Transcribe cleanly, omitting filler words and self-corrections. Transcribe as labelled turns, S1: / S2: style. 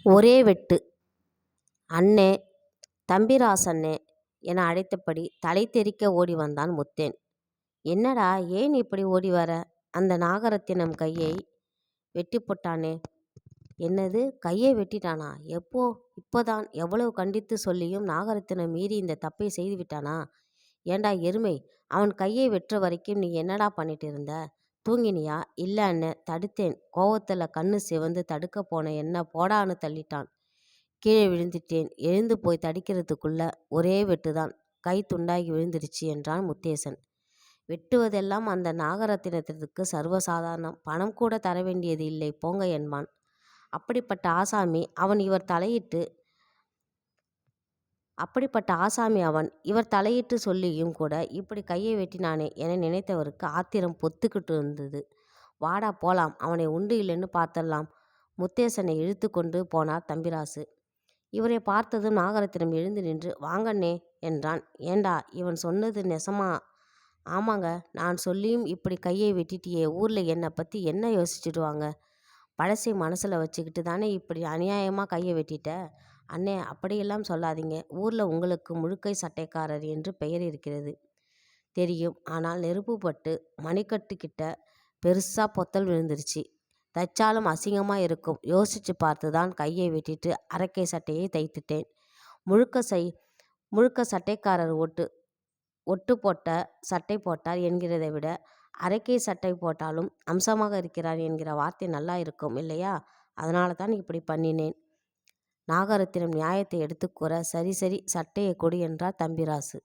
S1: ஒரே வெட்டு. அண்ணே, தம்பிராசண்ணே என அழைத்தபடி தலை தெறிக்க ஓடி வந்தான் முத்தேன். என்னடா, ஏன் இப்படி ஓடி வர? அந்த நாகரத்தினம் கையை வெட்டி போட்டானே. என்னது, கையை வெட்டிட்டானா? எப்போ? இப்போதான். எவ்வளவு கண்டித்து சொல்லியும் நாகரத்தினம் மீறி இந்த தப்பை செய்து விட்டானா? ஏண்டா எருமை, அவன் கையை வெட்டுற வரைக்கும் நீ என்னடா பண்ணிட்டு இருந்த? தூங்கினியா? இல்ல அண்ணே, தடுத்தேன். கோவத்துல கண்ணு சிவந்து தடுக்க போன என்ன போடான்னு தள்ளிட்டான். கீழே விழுந்துட்டேன். எழுந்து போய் தடிக்கிறதுக்குள்ள ஒரே வெட்டுதான். கை துண்டாகி விழுந்துடுச்சு என்றான் முத்தேசன். வெட்டுவதெல்லாம் அந்த நாகரத்தினத்திற்கு சர்வசாதாரணம். பணம் கூட தர வேண்டியது இல்லை போங்க என்பான். அப்படிப்பட்ட ஆசாமி அவன் இவர் தலையிட்டு சொல்லியும் கூட இப்படி கையை வெட்டினானே என நினைத்தவருக்கு ஆத்திரம் பொத்துக்கிட்டு இருந்தது. வாடா போலாம், அவனை உண்டு இல்லைன்னு பார்த்தரலாம். முத்தேசனை இழுத்து கொண்டு போனார் தம்பிராசு. இவரை பார்த்ததும் நாகரத்தினம் எழுந்து நின்று வாங்கண்ணே என்றான். ஏண்டா, இவன் சொன்னது நெசமா? ஆமாங்க, நான் சொல்லியும் இப்படி கையை வெட்டிட்டியே, ஊரில் என்னை பற்றி என்ன யோசிச்சுடுவாங்க? பழசை மனசில் வச்சுக்கிட்டு தானே இப்படி அநியாயமாக கையை வெட்டிட்ட? அண்ணே, அப்படியெல்லாம் சொல்லாதீங்க. ஊரில் உங்களுக்கு முழுக்கை சட்டைக்காரர் என்று பெயர் இருக்கிறது தெரியும். ஆனால் நெருப்பு பட்டு மணிக்கட்டுக்கிட்ட பெருசாக பொத்தல் விழுந்துருச்சு. தைச்சாலும் அசிங்கமாக இருக்கும். யோசித்து பார்த்து தான் கையை வெட்டிட்டு அரக்கை சட்டையை தைத்துட்டேன். முழுக்க சட்டைக்காரர் ஒட்டு போட்ட சட்டை போட்டார் என்கிறதை விட அரைக்கை சட்டை போட்டாலும் அம்சமாக இருக்கிறார் என்கிற வார்த்தை நல்லா இருக்கும் இல்லையா? அதனால தான் இப்படி பண்ணினேன். நாகரத்தினம் நியாயத்தை எடுத்து கூற, சரி சரி, சட்டையை கொடு என்றார் தம்பிராசு.